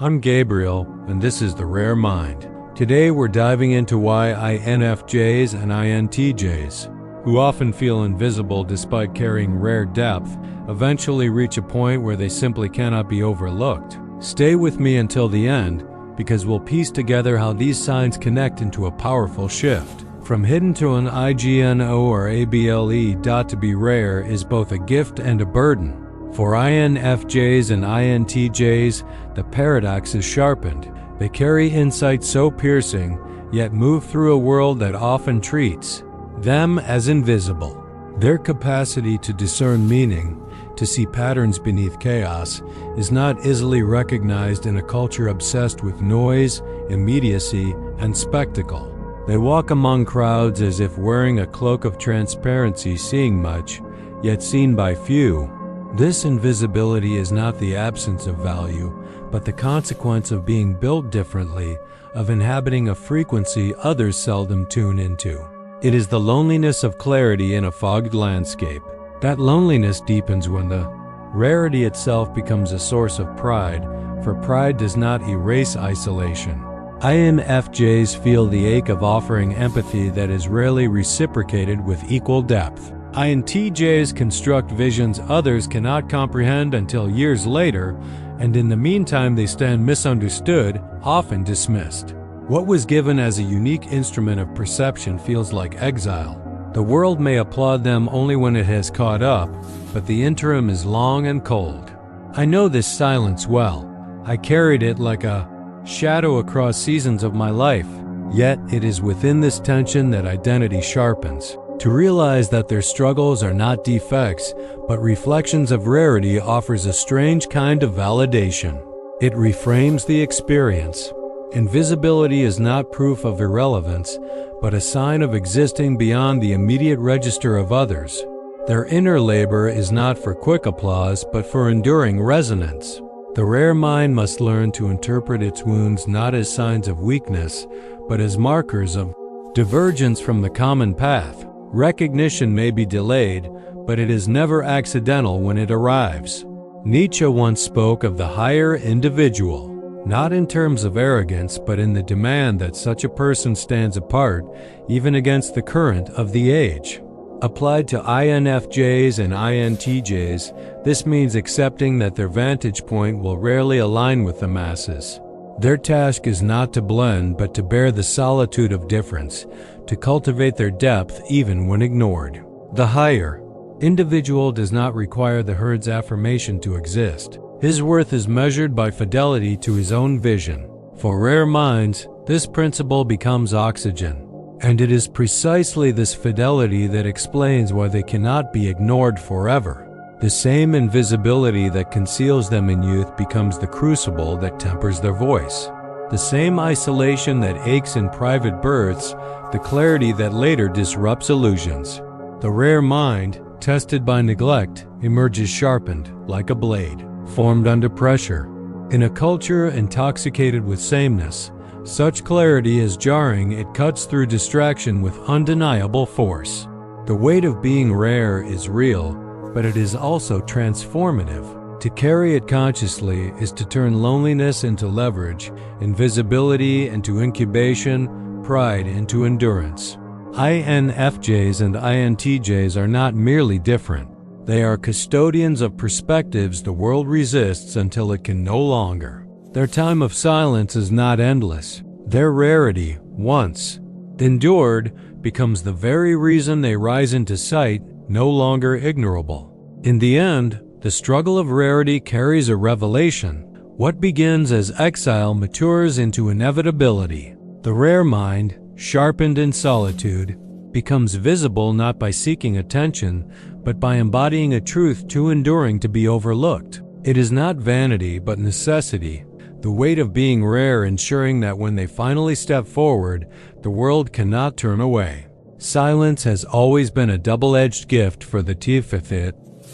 I'm Gabriel, and this is The Rare Mind. Today we're diving into why INFJs and INTJs, who often feel invisible despite carrying rare depth, eventually reach a point where they simply cannot be overlooked. Stay with me until the end, because we'll piece together how these signs connect into a powerful shift. From hidden to an IGNO or ABLE. To be rare is both a gift and a burden. For INFJs and INTJs, the paradox is sharpened. They carry insight so piercing, yet move through a world that often treats them as invisible. Their capacity to discern meaning, to see patterns beneath chaos, is not easily recognized in a culture obsessed with noise, immediacy, and spectacle. They walk among crowds as if wearing a cloak of transparency, seeing much, yet seen by few. This invisibility is not the absence of value, but the consequence of being built differently, of inhabiting a frequency others seldom tune into. It is the loneliness of clarity in a fogged landscape. That loneliness deepens when the rarity itself becomes a source of pride, for pride does not erase isolation. INFJs feel the ache of offering empathy that is rarely reciprocated with equal depth. INTJs construct visions others cannot comprehend until years later, and in the meantime they stand misunderstood, often dismissed. What was given as a unique instrument of perception feels like exile. The world may applaud them only when it has caught up, but the interim is long and cold. I know this silence well. I carried it like a shadow across seasons of my life. Yet it is within this tension that identity sharpens. To realize that their struggles are not defects, but reflections of rarity offers a strange kind of validation. It reframes the experience. Invisibility is not proof of irrelevance, but a sign of existing beyond the immediate register of others. Their inner labor is not for quick applause, but for enduring resonance. The rare mind must learn to interpret its wounds not as signs of weakness, but as markers of divergence from the common path. Recognition may be delayed, but it is never accidental when it arrives. Nietzsche once spoke of the higher individual, not in terms of arrogance, but in the demand that such a person stands apart, even against the current of the age. Applied to INFJs and INTJs, this means accepting that their vantage point will rarely align with the masses. Their task is not to blend, but to bear the solitude of difference, to cultivate their depth even when ignored. The higher individual does not require the herd's affirmation to exist. His worth is measured by fidelity to his own vision. For rare minds, this principle becomes oxygen. And it is precisely this fidelity that explains why they cannot be ignored forever. The same invisibility that conceals them in youth becomes the crucible that tempers their voice. The same isolation that aches in private births, the clarity that later disrupts illusions. The rare mind, tested by neglect, emerges sharpened, like a blade, formed under pressure. In a culture intoxicated with sameness, such clarity is jarring. It cuts through distraction with undeniable force. The weight of being rare is real, but it is also transformative. To carry it consciously is to turn loneliness into leverage, invisibility into incubation, pride into endurance. INFJs and INTJs are not merely different. They are custodians of perspectives the world resists until it can no longer. Their time of silence is not endless. Their rarity, once endured, becomes the very reason they rise into sight, no longer ignorable. In the end, the struggle of rarity carries a revelation. What begins as exile matures into inevitability. The rare mind, sharpened in solitude, becomes visible not by seeking attention, but by embodying a truth too enduring to be overlooked. It is not vanity, but necessity. The weight of being rare ensuring that when they finally step forward, the world cannot turn away. Silence has always been a double-edged gift for the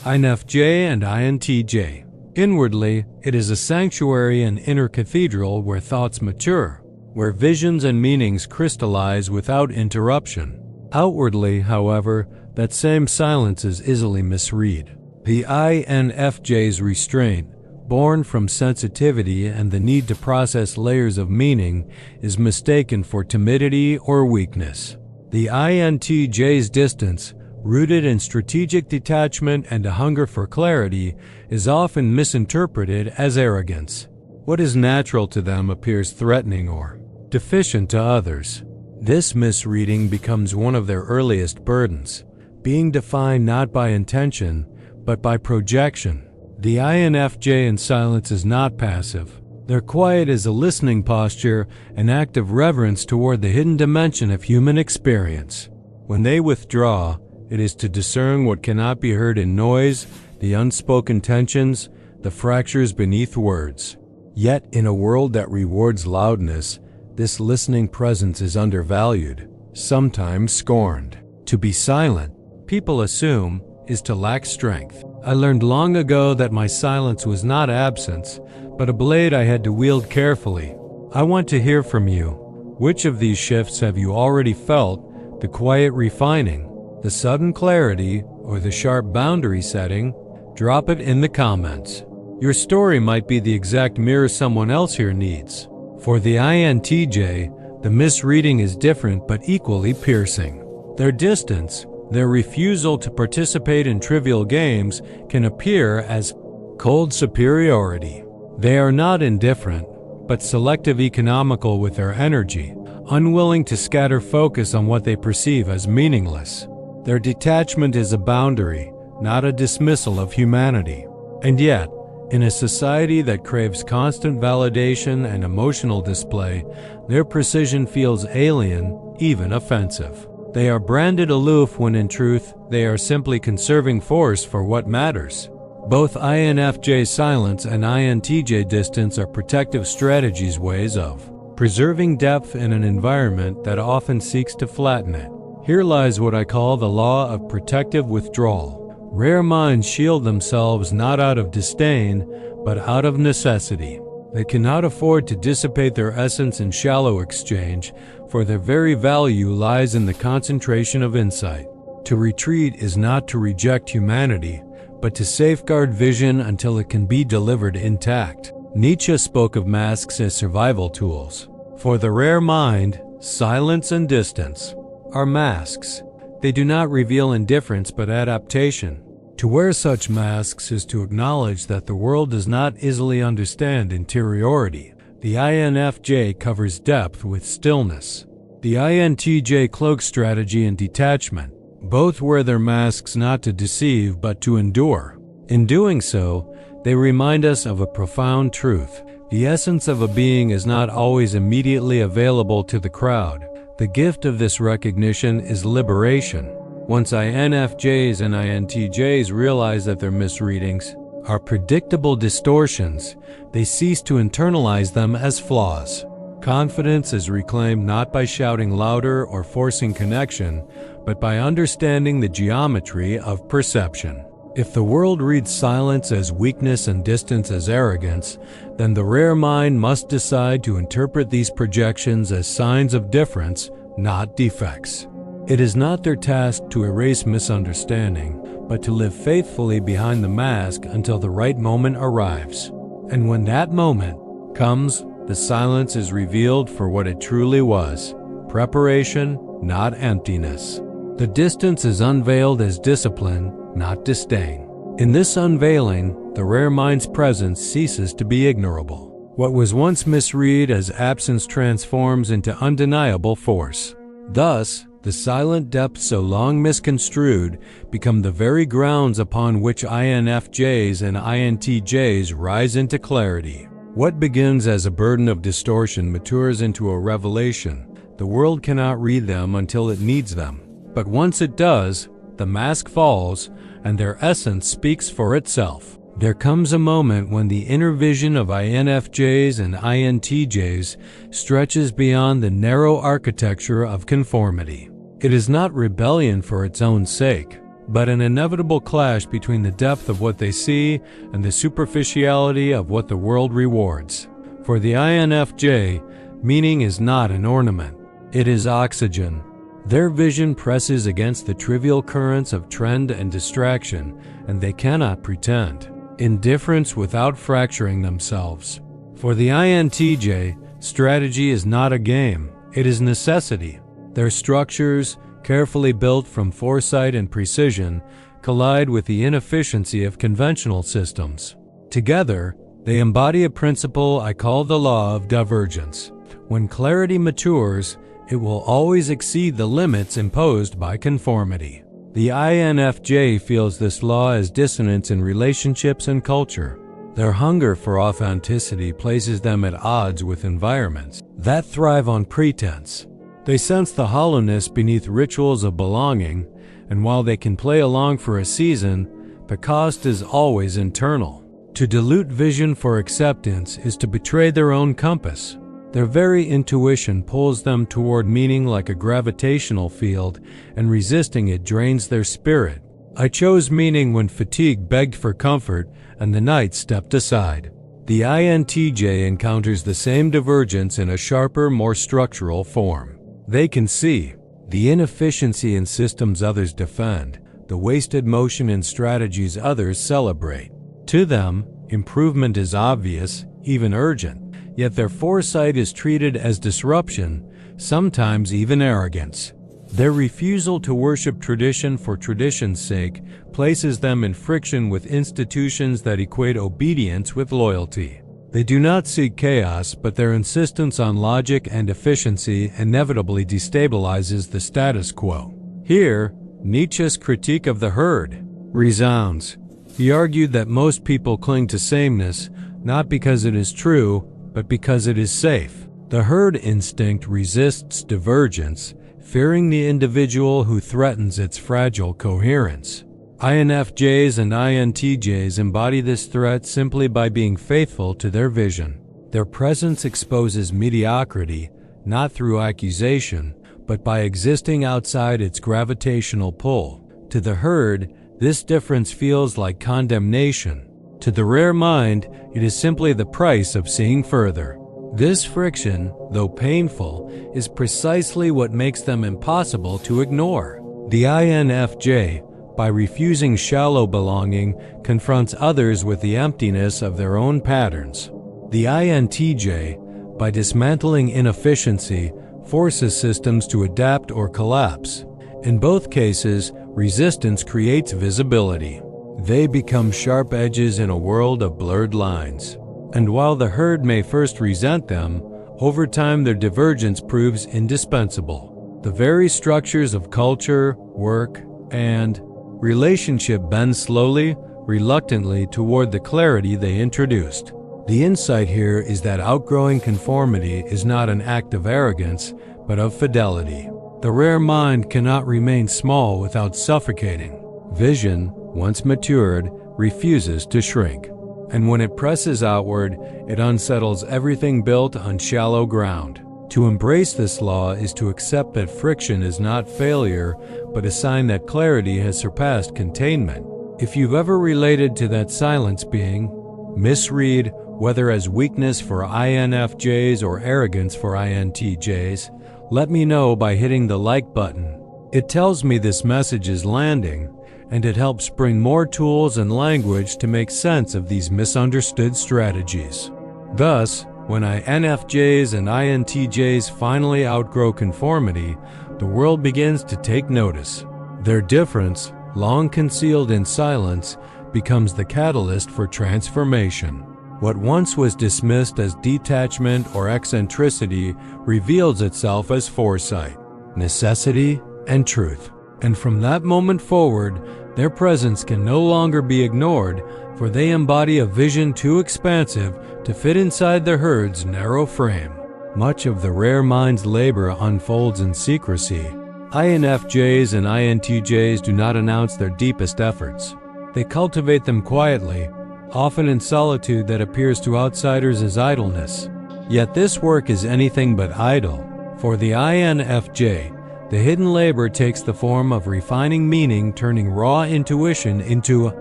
INFJ and INTJ. Inwardly, it is a sanctuary and inner cathedral where thoughts mature, where visions and meanings crystallize without interruption. Outwardly, however, that same silence is easily misread. The INFJ's restraint, born from sensitivity and the need to process layers of meaning, is mistaken for timidity or weakness. The INTJ's distance, rooted in strategic detachment and a hunger for clarity, is often misinterpreted as arrogance. What is natural to them appears threatening or deficient to others. This misreading becomes one of their earliest burdens, being defined not by intention, but by projection. The INFJ in silence is not passive. Their quiet is a listening posture, an act of reverence toward the hidden dimension of human experience. When they withdraw, it is to discern what cannot be heard in noise, the unspoken tensions, the fractures beneath words. Yet, in a world that rewards loudness, this listening presence is undervalued, sometimes scorned. To be silent, people assume, is to lack strength. I learned long ago that my silence was not absence, but a blade I had to wield carefully. I want to hear from you. Which of these shifts have you already felt? The quiet refining, the sudden clarity, or the sharp boundary setting? Drop it in the comments. Your story might be the exact mirror someone else here needs. For the INTJ, the misreading is different but equally piercing. Their distance, their refusal to participate in trivial games, can appear as cold superiority. They are not indifferent, but selective economical with their energy, unwilling to scatter focus on what they perceive as meaningless. Their detachment is a boundary, not a dismissal of humanity. And yet, in a society that craves constant validation and emotional display, their precision feels alien, even offensive. They are branded aloof when in truth, they are simply conserving force for what matters. Both INFJ silence and INTJ distance are protective strategies, ways of preserving depth in an environment that often seeks to flatten it. Here lies what I call the law of protective withdrawal. Rare minds shield themselves not out of disdain, but out of necessity. They cannot afford to dissipate their essence in shallow exchange, for their very value lies in the concentration of insight. To retreat is not to reject humanity, but to safeguard vision until it can be delivered intact. Nietzsche spoke of masks as survival tools. For the rare mind, silence and distance are masks. They do not reveal indifference but adaptation. To wear such masks is to acknowledge that the world does not easily understand interiority. The INFJ covers depth with stillness. The INTJ cloaks strategy and detachment. Both wear their masks not to deceive but to endure. In doing so, they remind us of a profound truth. The essence of a being is not always immediately available to the crowd. The gift of this recognition is liberation. Once INFJs and INTJs realize that their misreadings are predictable distortions, they cease to internalize them as flaws. Confidence is reclaimed not by shouting louder or forcing connection, but by understanding the geometry of perception. If the world reads silence as weakness and distance as arrogance, then the rare mind must decide to interpret these projections as signs of difference, not defects. It is not their task to erase misunderstanding, but to live faithfully behind the mask until the right moment arrives. And when that moment comes, the silence is revealed for what it truly was: preparation, not emptiness. The distance is unveiled as discipline, not disdain. In this unveiling, the rare mind's presence ceases to be ignorable. What was once misread as absence transforms into undeniable force. Thus, the silent depths so long misconstrued become the very grounds upon which INFJs and INTJs rise into clarity. What begins as a burden of distortion matures into a revelation. The world cannot read them until it needs them. But once it does, the mask falls, and their essence speaks for itself. There comes a moment when the inner vision of INFJs and INTJs stretches beyond the narrow architecture of conformity. It is not rebellion for its own sake, but an inevitable clash between the depth of what they see and the superficiality of what the world rewards. For the INFJ, meaning is not an ornament. It is oxygen. Their vision presses against the trivial currents of trend and distraction, and they cannot pretend. indifference without fracturing themselves. For the INTJ, strategy is not a game, it is necessity. Their structures, carefully built from foresight and precision, collide with the inefficiency of conventional systems. Together, they embody a principle I call the law of divergence. When clarity matures, it will always exceed the limits imposed by conformity. The INFJ feels this law as dissonance in relationships and culture. Their hunger for authenticity places them at odds with environments that thrive on pretense. They sense the hollowness beneath rituals of belonging, and while they can play along for a season, the cost is always internal. To dilute vision for acceptance is to betray their own compass. Their very intuition pulls them toward meaning like a gravitational field, and resisting it drains their spirit. I chose meaning when fatigue begged for comfort and the night stepped aside. The INTJ encounters the same divergence in a sharper, more structural form. They can see the inefficiency in systems others defend, the wasted motion in strategies others celebrate. To them, improvement is obvious, even urgent. Yet their foresight is treated as disruption, sometimes even arrogance. Their refusal to worship tradition for tradition's sake places them in friction with institutions that equate obedience with loyalty. They do not seek chaos, but their insistence on logic and efficiency inevitably destabilizes the status quo. Here, Nietzsche's critique of the herd resounds. He argued that most people cling to sameness, not because it is true, but because it is safe. The herd instinct resists divergence, fearing the individual who threatens its fragile coherence. INFJs and INTJs embody this threat simply by being faithful to their vision. Their presence exposes mediocrity, not through accusation, but by existing outside its gravitational pull. To the herd, this difference feels like condemnation. To the rare mind, it is simply the price of seeing further. This friction, though painful, is precisely what makes them impossible to ignore. The INFJ, by refusing shallow belonging, confronts others with the emptiness of their own patterns. The INTJ, by dismantling inefficiency, forces systems to adapt or collapse. In both cases, resistance creates visibility. They become sharp edges in a world of blurred lines. And while the herd may first resent them, over time their divergence proves indispensable. The very structures of culture, work, and relationship bend slowly, reluctantly toward the clarity they introduced. The insight here is that outgrowing conformity is not an act of arrogance, but of fidelity. The rare mind cannot remain small without suffocating. Vision, once matured, refuses to shrink. And when it presses outward, it unsettles everything built on shallow ground. To embrace this law is to accept that friction is not failure, but a sign that clarity has surpassed containment. If you've ever related to that silence being, misread whether as weakness for INFJs or arrogance for INTJs, let me know by hitting the like button. It tells me this message is landing, and it helps bring more tools and language to make sense of these misunderstood strategies. Thus, when INFJs and INTJs finally outgrow conformity, the world begins to take notice. Their difference, long concealed in silence, becomes the catalyst for transformation. What once was dismissed as detachment or eccentricity reveals itself as foresight, necessity, and truth. And from that moment forward, their presence can no longer be ignored, for they embody a vision too expansive to fit inside the herd's narrow frame. Much of the rare mind's labor unfolds in secrecy. INFJs and INTJs do not announce their deepest efforts. They cultivate them quietly, often in solitude that appears to outsiders as idleness. Yet this work is anything but idle. For the INFJ, the hidden labor takes the form of refining meaning, turning raw intuition into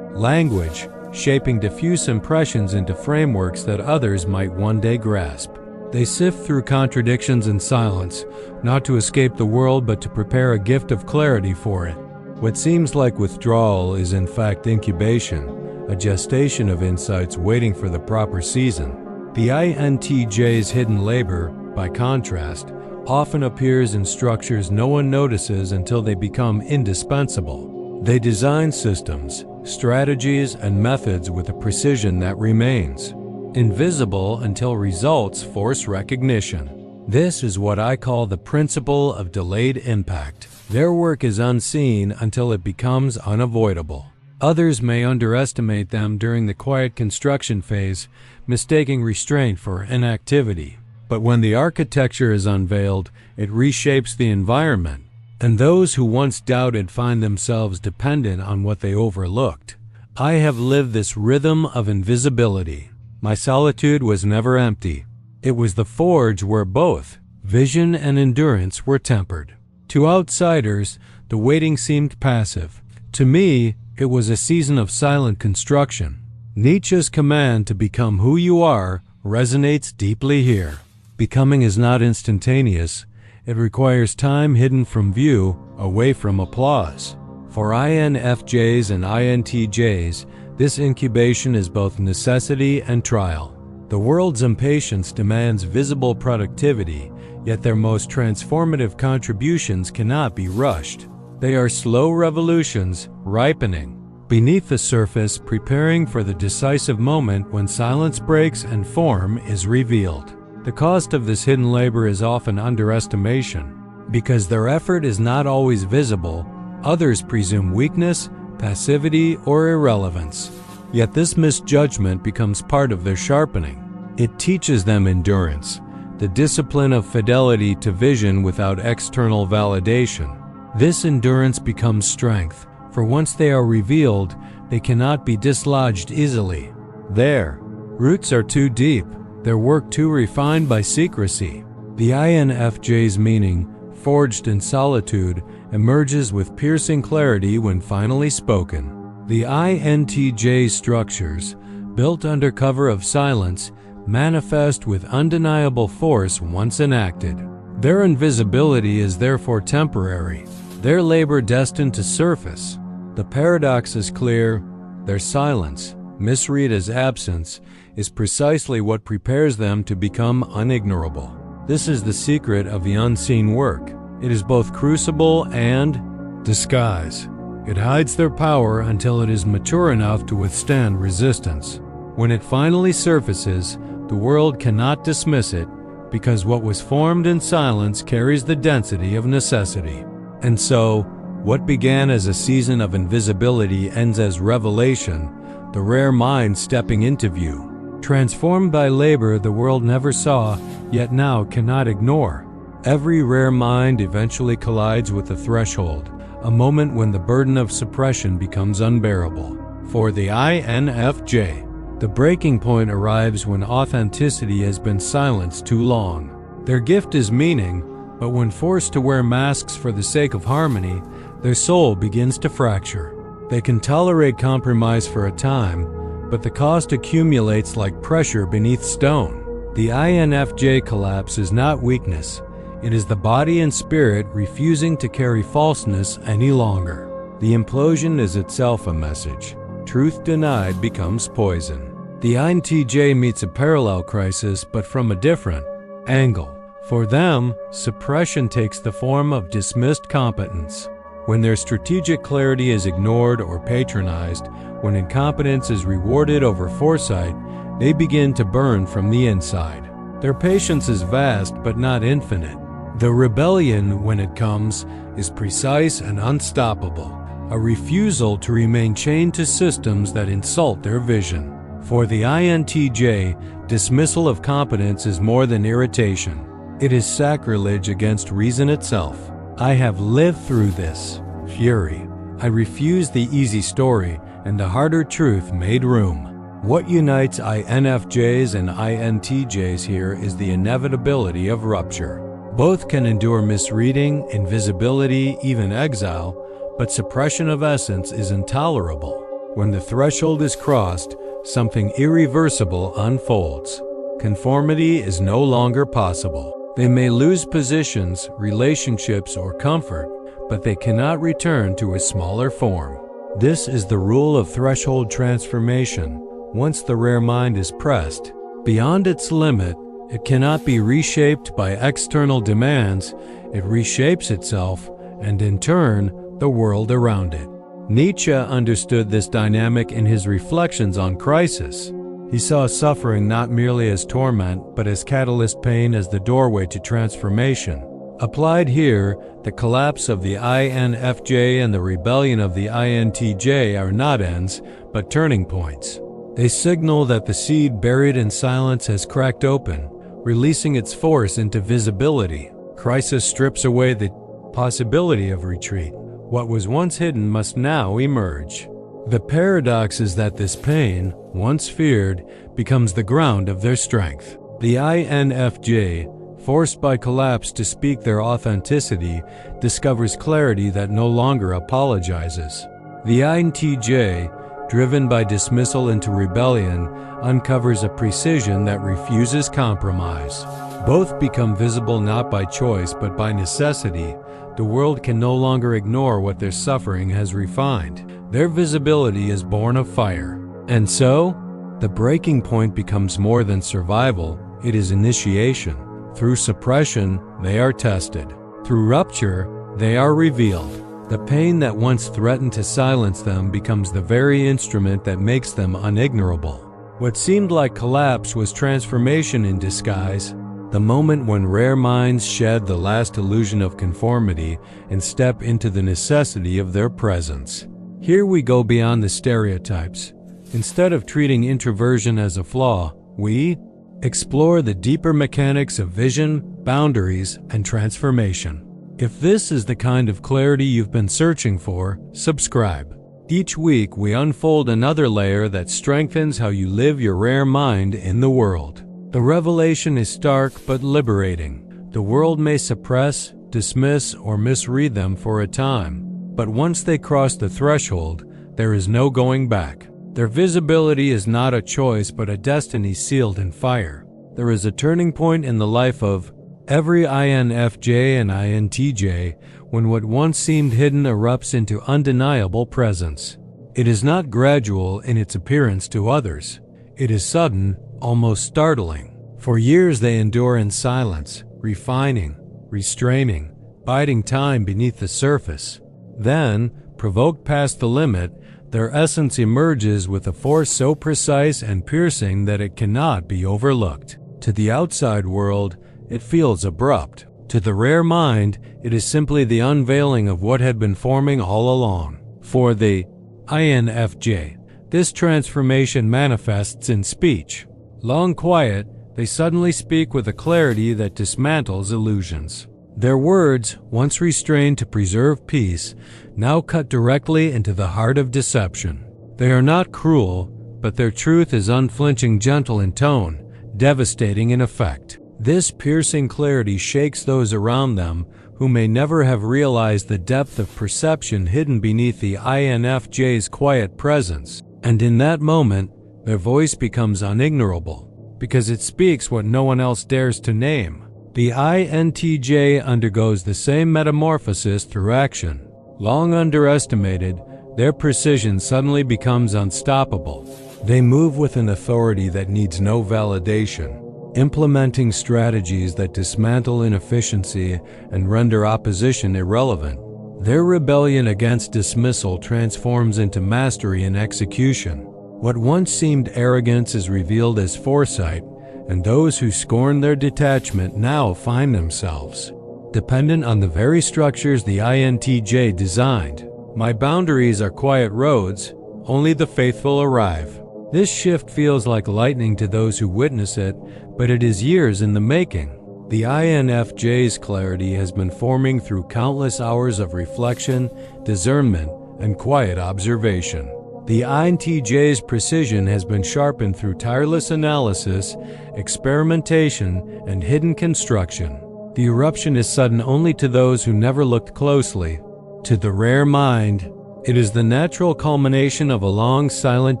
language, shaping diffuse impressions into frameworks that others might one day grasp. They sift through contradictions in silence, not to escape the world but to prepare a gift of clarity for it. What seems like withdrawal is in fact incubation, a gestation of insights waiting for the proper season. The INTJ's hidden labor, by contrast, often appears in structures no one notices until they become indispensable. They design systems, strategies, and methods with a precision that remains invisible until results force recognition. This is what I call the principle of delayed impact. Their work is unseen until it becomes unavoidable. Others may underestimate them during the quiet construction phase, mistaking restraint for inactivity. But when the architecture is unveiled, it reshapes the environment, and those who once doubted find themselves dependent on what they overlooked. I have lived this rhythm of invisibility. My solitude was never empty. It was the forge where both vision and endurance were tempered. To outsiders, the waiting seemed passive. To me, it was a season of silent construction. Nietzsche's command to become who you are resonates deeply here. Becoming is not instantaneous. It requires time hidden from view, away from applause. For INFJs and INTJs, this incubation is both necessity and trial. The world's impatience demands visible productivity, yet their most transformative contributions cannot be rushed. They are slow revolutions, ripening beneath the surface, preparing for the decisive moment when silence breaks and form is revealed. The cost of this hidden labor is often underestimation. Because their effort is not always visible, others presume weakness, passivity, or irrelevance. Yet this misjudgment becomes part of their sharpening. It teaches them endurance, the discipline of fidelity to vision without external validation. This endurance becomes strength, for once they are revealed, they cannot be dislodged easily. Their roots are too deep, their work too refined by secrecy. The INFJ's meaning, forged in solitude, emerges with piercing clarity when finally spoken. The INTJ's structures, built under cover of silence, manifest with undeniable force once enacted. Their invisibility is therefore temporary, their labor destined to surface. The paradox is clear. Their silence, misread as absence, is precisely what prepares them to become unignorable. This is the secret of the unseen work. It is both crucible and disguise. It hides their power until it is mature enough to withstand resistance. When it finally surfaces, the world cannot dismiss it, because what was formed in silence carries the density of necessity. And so, what began as a season of invisibility ends as revelation, the rare mind stepping into view. Transformed by labor the world never saw, yet now cannot ignore. Every rare mind eventually collides with the threshold, a moment when the burden of suppression becomes unbearable. For the INFJ, the breaking point arrives when authenticity has been silenced too long. Their gift is meaning, but when forced to wear masks for the sake of harmony, their soul begins to fracture. They can tolerate compromise for a time, but the cost accumulates like pressure beneath stone. The INFJ collapse is not weakness. It is the body and spirit refusing to carry falseness any longer. The implosion is itself a message. Truth denied becomes poison. The INTJ meets a parallel crisis, but from a different angle. For them, suppression takes the form of dismissed competence. When their strategic clarity is ignored or patronized, when incompetence is rewarded over foresight, they begin to burn from the inside. Their patience is vast but not infinite. The rebellion, when it comes, is precise and unstoppable, a refusal to remain chained to systems that insult their vision. For the INTJ, dismissal of competence is more than irritation. It is sacrilege against reason itself. I have lived through this fury. I refuse the easy story, and the harder truth made room. What unites INFJs and INTJs here is the inevitability of rupture. Both can endure misreading, invisibility, even exile, but suppression of essence is intolerable. When the threshold is crossed, something irreversible unfolds. Conformity is no longer possible. They may lose positions, relationships, or comfort, but they cannot return to a smaller form. This is the rule of threshold transformation. Once the rare mind is pressed beyond its limit, it cannot be reshaped by external demands. It reshapes itself and, in turn, the world around it. Nietzsche understood this dynamic in his reflections on crisis. He saw suffering not merely as torment, but as catalyst pain, as the doorway to transformation. Applied here, the collapse of the INFJ and the rebellion of the INTJ are not ends, but turning points. They signal that the seed buried in silence has cracked open, releasing its force into visibility. Crisis strips away the possibility of retreat. What was once hidden must now emerge. The paradox is that this pain, once feared, becomes the ground of their strength. The INFJ, forced by collapse to speak their authenticity, discovers clarity that no longer apologizes. The INTJ, driven by dismissal into rebellion, uncovers a precision that refuses compromise. Both become visible not by choice but by necessity. The world can no longer ignore what their suffering has refined. Their visibility is born of fire. And so, the breaking point becomes more than survival, it is initiation. Through suppression, they are tested. Through rupture, they are revealed. The pain that once threatened to silence them becomes the very instrument that makes them unignorable. What seemed like collapse was transformation in disguise. The moment when rare minds shed the last illusion of conformity and step into the necessity of their presence. Here we go beyond the stereotypes. Instead of treating introversion as a flaw, we explore the deeper mechanics of vision, boundaries, and transformation. If this is the kind of clarity you've been searching for, subscribe. Each week we unfold another layer that strengthens how you live your rare mind in the world. The revelation is stark but liberating. The world may suppress, dismiss, or misread them for a time, but once they cross the threshold, there is no going back. Their visibility is not a choice but a destiny sealed in fire. There is a turning point in the life of every INFJ and INTJ when what once seemed hidden erupts into undeniable presence. It is not gradual in its appearance to others. It is sudden, almost startling. For years they endure in silence, refining, restraining, biding time beneath the surface. Then, provoked past the limit, their essence emerges with a force so precise and piercing that it cannot be overlooked. To the outside world, it feels abrupt. To the rare mind, it is simply the unveiling of what had been forming all along. For the INFJ, this transformation manifests in speech. Long quiet, they suddenly speak with a clarity that dismantles illusions. Their words, once restrained to preserve peace, now cut directly into the heart of deception. They are not cruel, but their truth is unflinching, gentle in tone, devastating in effect. This piercing clarity shakes those around them who may never have realized the depth of perception hidden beneath the INFJ's quiet presence. And in that moment, their voice becomes unignorable, because it speaks what no one else dares to name. The INTJ undergoes the same metamorphosis through action. Long underestimated, their precision suddenly becomes unstoppable. They move with an authority that needs no validation, implementing strategies that dismantle inefficiency and render opposition irrelevant. Their rebellion against dismissal transforms into mastery and execution. What once seemed arrogance is revealed as foresight, and those who scorn their detachment now find themselves dependent on the very structures the INTJ designed. My boundaries are quiet roads, only the faithful arrive. This shift feels like lightning to those who witness it, but it is years in the making. The INFJ's clarity has been forming through countless hours of reflection, discernment, and quiet observation. The INTJ's precision has been sharpened through tireless analysis, experimentation, and hidden construction. The eruption is sudden only to those who never looked closely. To the rare mind, it is the natural culmination of a long, silent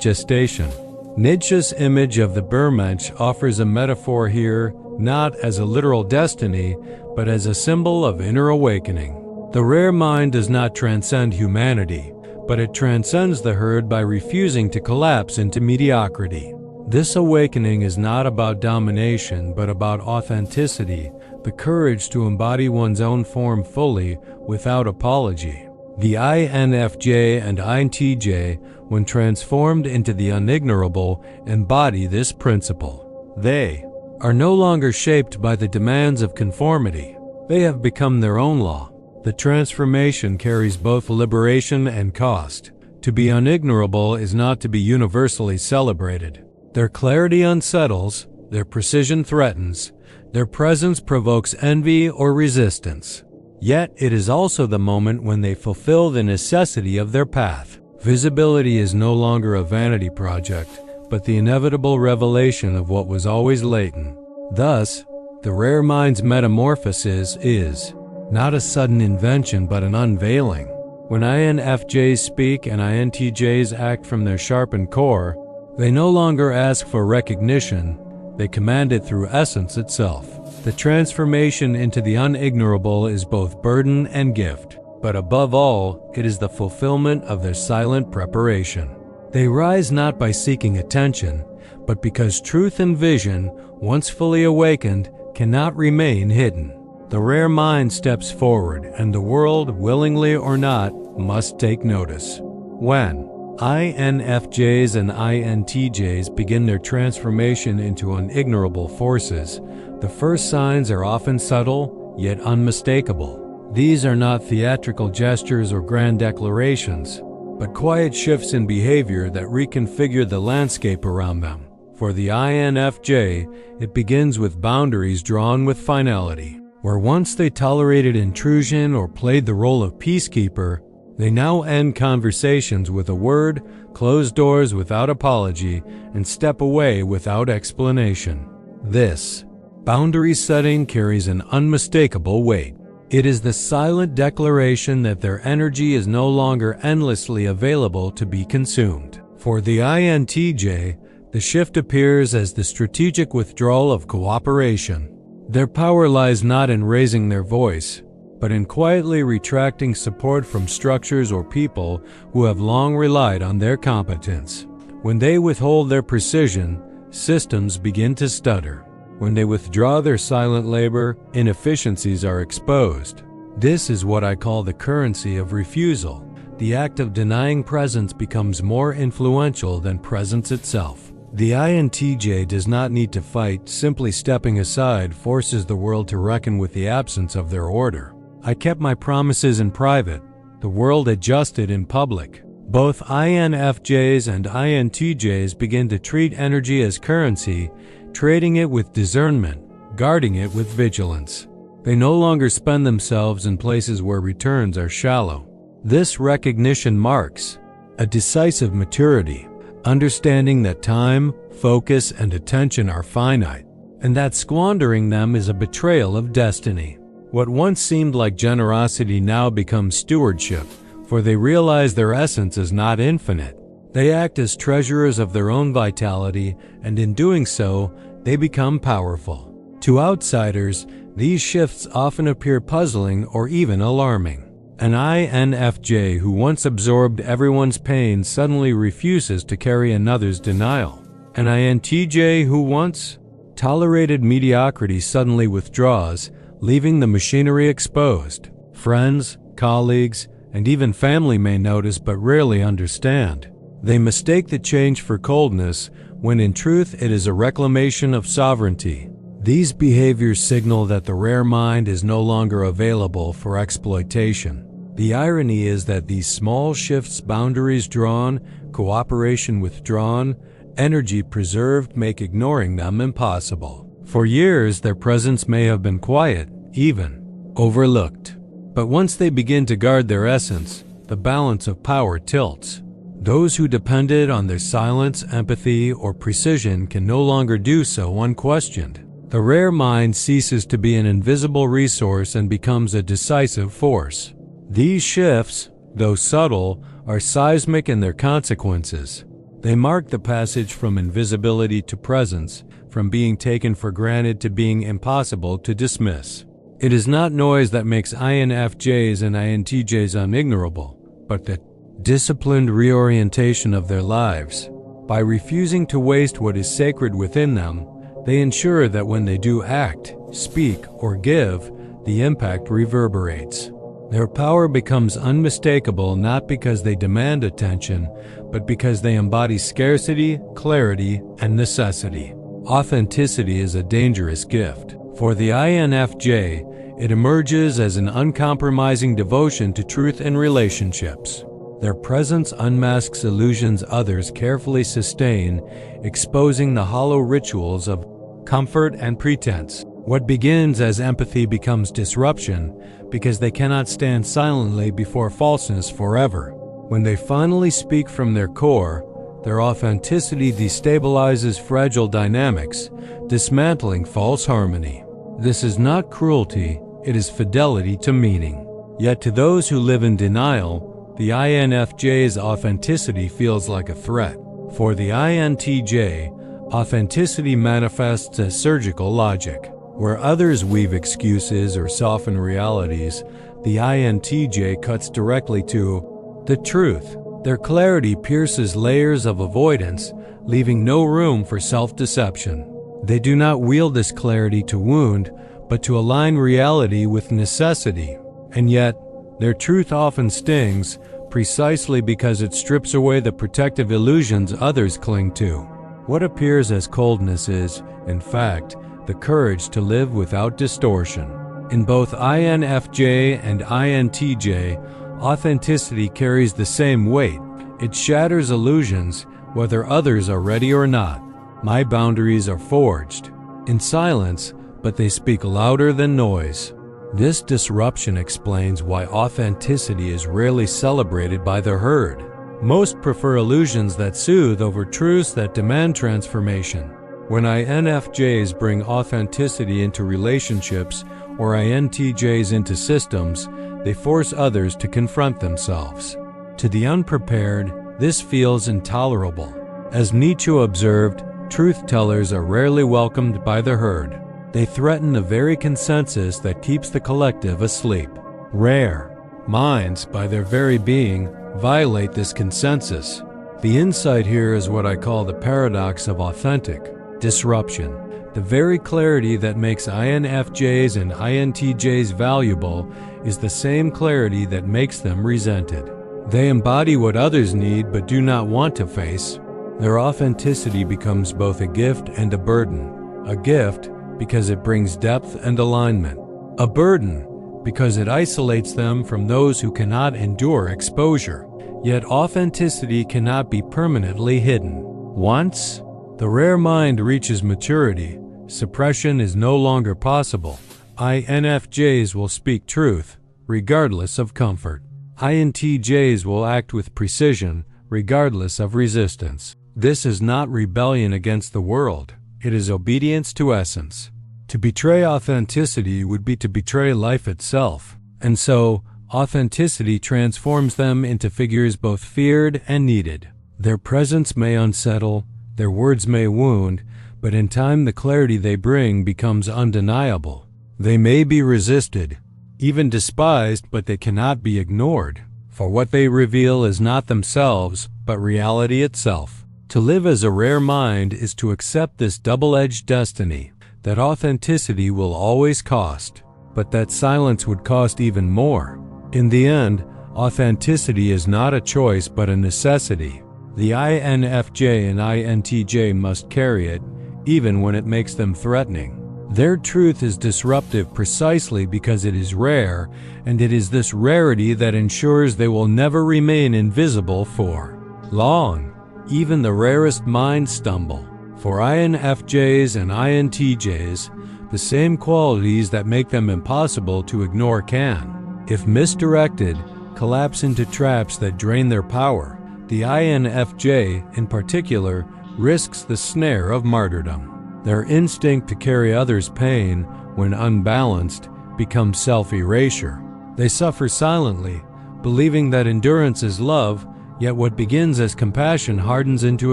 gestation. Nietzsche's image of the Bermensch offers a metaphor here, not as a literal destiny, but as a symbol of inner awakening. The rare mind does not transcend humanity, but it transcends the herd by refusing to collapse into mediocrity. This awakening is not about domination, but about authenticity, the courage to embody one's own form fully, without apology. The INFJ and INTJ, when transformed into the unignorable, embody this principle. They are no longer shaped by the demands of conformity. They have become their own law. The transformation carries both liberation and cost. To be unignorable is not to be universally celebrated. Their clarity unsettles, their precision threatens, their presence provokes envy or resistance. Yet it is also the moment when they fulfill the necessity of their path. Visibility is no longer a vanity project, but the inevitable revelation of what was always latent. Thus, the rare mind's metamorphosis is not a sudden invention but an unveiling. When INFJs speak and INTJs act from their sharpened core, they no longer ask for recognition, they command it through essence itself. The transformation into the unignorable is both burden and gift, but above all, it is the fulfillment of their silent preparation. They rise not by seeking attention, but because truth and vision, once fully awakened, cannot remain hidden. The rare mind steps forward, and the world, willingly or not, must take notice. When INFJs and INTJs begin their transformation into unignorable forces, the first signs are often subtle, yet unmistakable. These are not theatrical gestures or grand declarations, but quiet shifts in behavior that reconfigure the landscape around them. For the INFJ, it begins with boundaries drawn with finality. Where once they tolerated intrusion or played the role of peacekeeper, they now end conversations with a word, close doors without apology, and step away without explanation. This boundary setting carries an unmistakable weight. It is the silent declaration that their energy is no longer endlessly available to be consumed. For the INTJ, the shift appears as the strategic withdrawal of cooperation. Their power lies not in raising their voice, but in quietly retracting support from structures or people who have long relied on their competence. When they withhold their precision, systems begin to stutter. When they withdraw their silent labor, inefficiencies are exposed. This is what I call the currency of refusal. The act of denying presence becomes more influential than presence itself. The INTJ does not need to fight, simply stepping aside forces the world to reckon with the absence of their order. I kept my promises in private, the world adjusted in public. Both INFJs and INTJs begin to treat energy as currency, trading it with discernment, guarding it with vigilance. They no longer spend themselves in places where returns are shallow. This recognition marks a decisive maturity, understanding that time, focus, and attention are finite, and that squandering them is a betrayal of destiny. What once seemed like generosity now becomes stewardship, for they realize their essence is not infinite. They act as treasurers of their own vitality, and in doing so, they become powerful. To outsiders, these shifts often appear puzzling or even alarming. An INFJ who once absorbed everyone's pain suddenly refuses to carry another's denial. An INTJ who once tolerated mediocrity suddenly withdraws, leaving the machinery exposed. Friends, colleagues, and even family may notice but rarely understand. They mistake the change for coldness, when in truth it is a reclamation of sovereignty. These behaviors signal that the rare mind is no longer available for exploitation. The irony is that these small shifts, boundaries drawn, cooperation withdrawn, energy preserved, make ignoring them impossible. For years, their presence may have been quiet, even overlooked. But once they begin to guard their essence, the balance of power tilts. Those who depended on their silence, empathy, or precision can no longer do so unquestioned. The rare mind ceases to be an invisible resource and becomes a decisive force. These shifts, though subtle, are seismic in their consequences. They mark the passage from invisibility to presence, from being taken for granted to being impossible to dismiss. It is not noise that makes INFJs and INTJs unignorable, but the disciplined reorientation of their lives. By refusing to waste what is sacred within them, they ensure that when they do act, speak, or give, the impact reverberates. Their power becomes unmistakable not because they demand attention, but because they embody scarcity, clarity, and necessity. Authenticity is a dangerous gift. For the INFJ, it emerges as an uncompromising devotion to truth in relationships. Their presence unmasks illusions others carefully sustain, exposing the hollow rituals of comfort and pretense. What begins as empathy becomes disruption because they cannot stand silently before falseness forever. When they finally speak from their core, their authenticity destabilizes fragile dynamics, dismantling false harmony. This is not cruelty, it is fidelity to meaning. Yet to those who live in denial, the INFJ's authenticity feels like a threat. For the INTJ, authenticity manifests as surgical logic. Where others weave excuses or soften realities, the INTJ cuts directly to the truth. Their clarity pierces layers of avoidance, leaving no room for self-deception. They do not wield this clarity to wound, but to align reality with necessity. And yet, their truth often stings, precisely because it strips away the protective illusions others cling to. What appears as coldness is, in fact, the courage to live without distortion. In both INFJ and INTJ, authenticity carries the same weight. It shatters illusions, whether others are ready or not. My boundaries are forged in silence, but they speak louder than noise. This disruption explains why authenticity is rarely celebrated by the herd. Most prefer illusions that soothe over truths that demand transformation. When INFJs bring authenticity into relationships or INTJs into systems, they force others to confront themselves. To the unprepared, this feels intolerable. As Nietzsche observed, truth-tellers are rarely welcomed by the herd. They threaten the very consensus that keeps the collective asleep. Rare minds, by their very being, violate this consensus. The insight here is what I call the paradox of authentic disruption. The very clarity that makes INFJs and INTJs valuable is the same clarity that makes them resented. They embody what others need but do not want to face. Their authenticity becomes both a gift and a burden. A gift because it brings depth and alignment. A burden because it isolates them from those who cannot endure exposure. Yet authenticity cannot be permanently hidden. Once the rare mind reaches maturity, suppression is no longer possible. INFJs will speak truth, regardless of comfort. INTJs will act with precision, regardless of resistance. This is not rebellion against the world. It is obedience to essence. To betray authenticity would be to betray life itself. And so, authenticity transforms them into figures both feared and needed. Their presence may unsettle, their words may wound, but in time the clarity they bring becomes undeniable. They may be resisted, even despised, but they cannot be ignored. For what they reveal is not themselves, but reality itself. To live as a rare mind is to accept this double-edged destiny, that authenticity will always cost, but that silence would cost even more. In the end, authenticity is not a choice but a necessity. The INFJ and INTJ must carry it, even when it makes them threatening. Their truth is disruptive precisely because it is rare, and it is this rarity that ensures they will never remain invisible for long. Even the rarest minds stumble. For INFJs and INTJs, the same qualities that make them impossible to ignore can, if misdirected, collapse into traps that drain their power. The INFJ, in particular, risks the snare of martyrdom. Their instinct to carry others' pain, when unbalanced, becomes self-erasure. They suffer silently, believing that endurance is love, yet what begins as compassion hardens into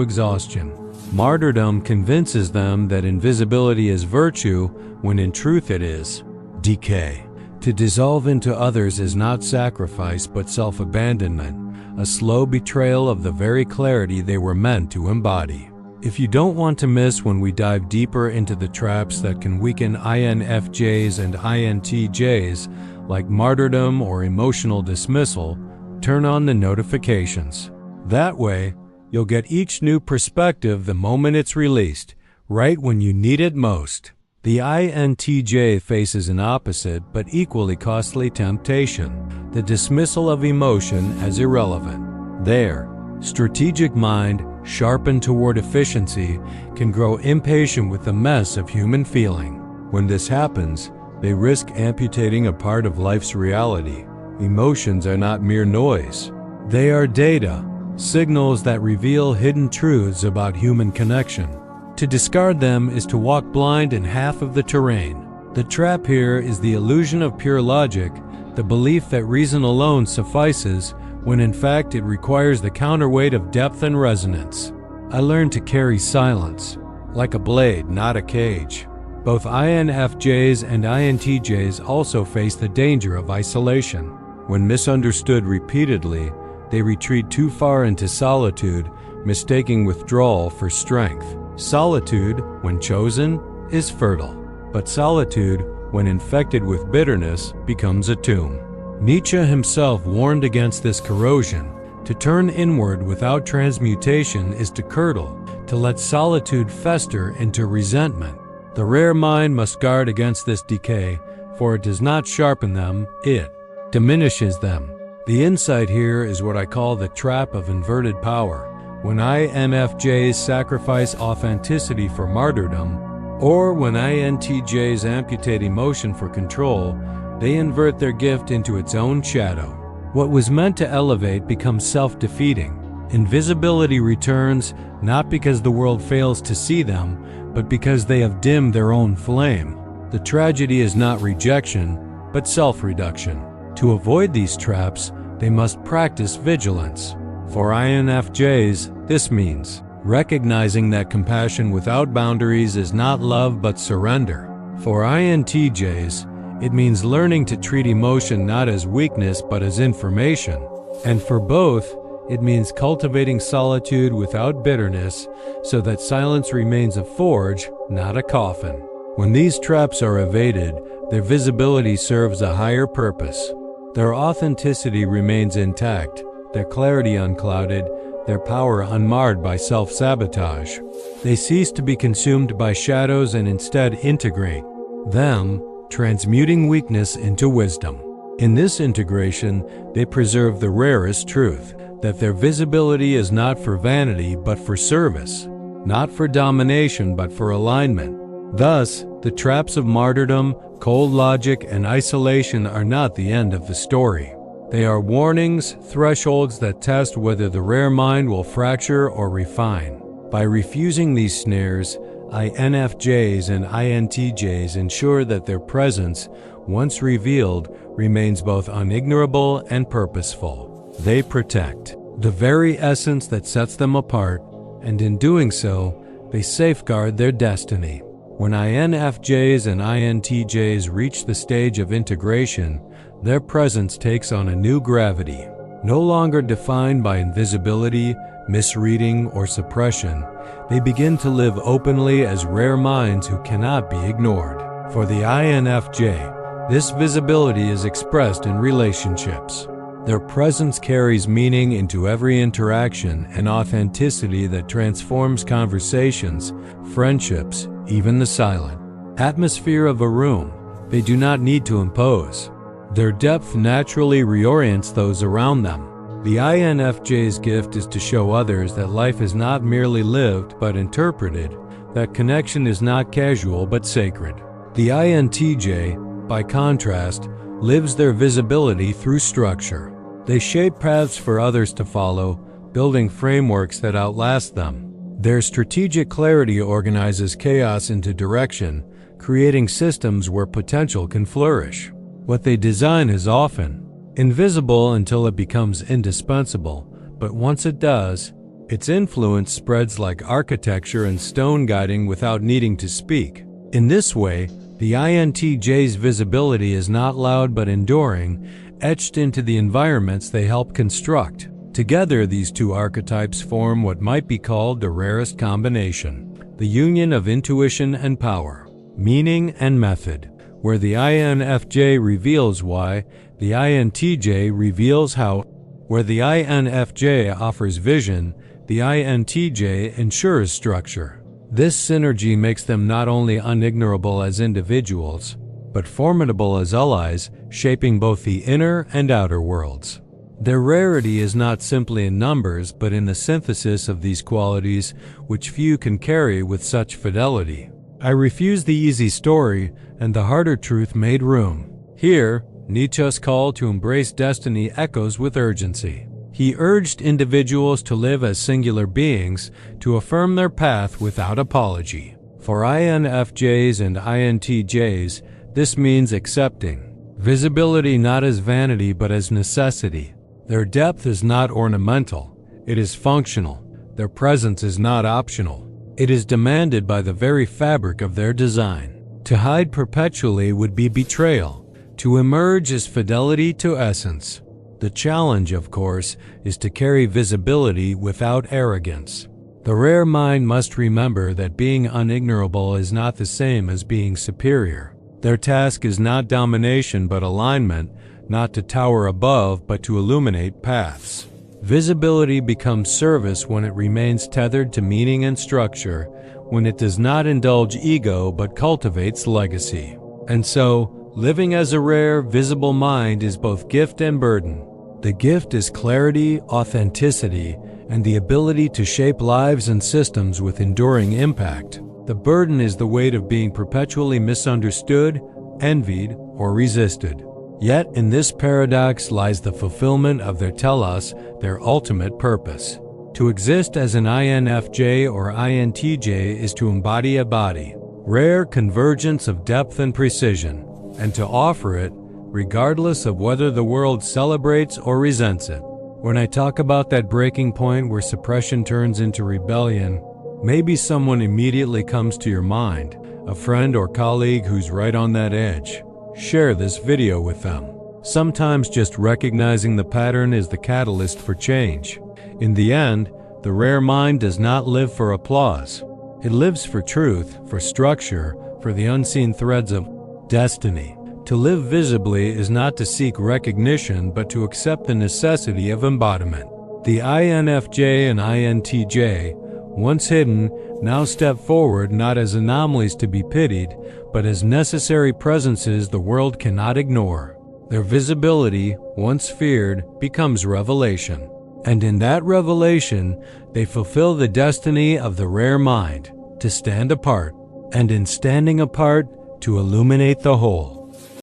exhaustion. Martyrdom convinces them that invisibility is virtue, when in truth it is decay. To dissolve into others is not sacrifice but self-abandonment. a slow betrayal of the very clarity they were meant to embody. If you don't want to miss when we dive deeper into the traps that can weaken INFJs and INTJs, like martyrdom or emotional dismissal, turn on the notifications. That way, you'll get each new perspective the moment it's released, right when you need it most. The INTJ faces an opposite but equally costly temptation: the dismissal of emotion as irrelevant. Their strategic mind, sharpened toward efficiency, can grow impatient with the mess of human feeling. When this happens, they risk amputating a part of life's reality. Emotions are not mere noise. They are data, signals that reveal hidden truths about human connection. To discard them is to walk blind in half of the terrain. The trap here is the illusion of pure logic, the belief that reason alone suffices, when in fact it requires the counterweight of depth and resonance. I learned to carry silence, like a blade, not a cage. Both INFJs and INTJs also face the danger of isolation. When misunderstood repeatedly, they retreat too far into solitude, mistaking withdrawal for strength. Solitude, when chosen, is fertile, but solitude, when infected with bitterness, becomes a tomb. Nietzsche himself warned against this corrosion. To turn inward without transmutation is to curdle, to let solitude fester into resentment. The rare mind must guard against this decay, for it does not sharpen them, it diminishes them. The insight here is what I call the trap of inverted power. When INFJs sacrifice authenticity for martyrdom, or when INTJs amputate emotion for control, they invert their gift into its own shadow. What was meant to elevate becomes self-defeating. Invisibility returns not because the world fails to see them, but because they have dimmed their own flame. The tragedy is not rejection, but self-reduction. To avoid these traps, they must practice vigilance. For INFJs, this means recognizing that compassion without boundaries is not love but surrender. For INTJs, it means learning to treat emotion not as weakness but as information. And for both, it means cultivating solitude without bitterness so that silence remains a forge, not a coffin. When these traps are evaded, their visibility serves a higher purpose. Their authenticity remains intact, their clarity unclouded, their power unmarred by self-sabotage. They cease to be consumed by shadows and instead integrate them, transmuting weakness into wisdom. In this integration, they preserve the rarest truth, that their visibility is not for vanity but for service, not for domination but for alignment. Thus, the traps of martyrdom, cold logic, and isolation are not the end of the story. They are warnings, thresholds that test whether the rare mind will fracture or refine. By refusing these snares, INFJs and INTJs ensure that their presence, once revealed, remains both unignorable and purposeful. They protect the very essence that sets them apart, and in doing so, they safeguard their destiny. When INFJs and INTJs reach the stage of integration, their presence takes on a new gravity. No longer defined by invisibility, misreading, or suppression, they begin to live openly as rare minds who cannot be ignored. For the INFJ, this visibility is expressed in relationships. Their presence carries meaning into every interaction and authenticity that transforms conversations, friendships, even the silent atmosphere of a room. They do not need to impose. Their depth naturally reorients those around them. The INFJ's gift is to show others that life is not merely lived but interpreted, that connection is not casual but sacred. The INTJ, by contrast, lives their visibility through structure. They shape paths for others to follow, building frameworks that outlast them. Their strategic clarity organizes chaos into direction, creating systems where potential can flourish. What they design is often invisible until it becomes indispensable, but once it does, its influence spreads like architecture and stone guiding without needing to speak. In this way, the INTJ's visibility is not loud but enduring, etched into the environments they help construct. Together, these two archetypes form what might be called the rarest combination, the union of intuition and power, meaning and method, where the INFJ reveals why, the INTJ reveals how. Where the INFJ offers vision, the INTJ ensures structure. This synergy makes them not only unignorable as individuals, but formidable as allies, shaping both the inner and outer worlds. Their rarity is not simply in numbers, but in the synthesis of these qualities, which few can carry with such fidelity. I refused the easy story, and the harder truth made room. Here, Nietzsche's call to embrace destiny echoes with urgency. He urged individuals to live as singular beings, to affirm their path without apology. For INFJs and INTJs, this means accepting visibility not as vanity but as necessity. Their depth is not ornamental, it is functional. Their presence is not optional, it is demanded by the very fabric of their design. To hide perpetually would be betrayal. To emerge is fidelity to essence. The challenge, of course, is to carry visibility without arrogance. The rare mind must remember that being unignorable is not the same as being superior. Their task is not domination but alignment, not to tower above but to illuminate paths. Visibility becomes service when it remains tethered to meaning and structure, when it does not indulge ego but cultivates legacy. And so, living as a rare, visible mind is both gift and burden. The gift is clarity, authenticity, and the ability to shape lives and systems with enduring impact. The burden is the weight of being perpetually misunderstood, envied, or resisted. Yet in this paradox lies the fulfillment of their telos, their ultimate purpose. To exist as an INFJ or INTJ is to embody a body, rare convergence of depth and precision, and to offer it, regardless of whether the world celebrates or resents it. When I talk about that breaking point where suppression turns into rebellion, maybe someone immediately comes to your mind, a friend or colleague who's right on that edge. Share this video with them. Sometimes just recognizing the pattern is the catalyst for change. In the end, the rare mind does not live for applause. It lives for truth, for structure, for the unseen threads of destiny. To live visibly is not to seek recognition, but to accept the necessity of embodiment. The INFJ and INTJ, once hidden, now step forward not as anomalies to be pitied, but as necessary presences the world cannot ignore. Their visibility, once feared, becomes revelation. And in that revelation, they fulfill the destiny of the rare mind, to stand apart, and in standing apart, to illuminate the whole.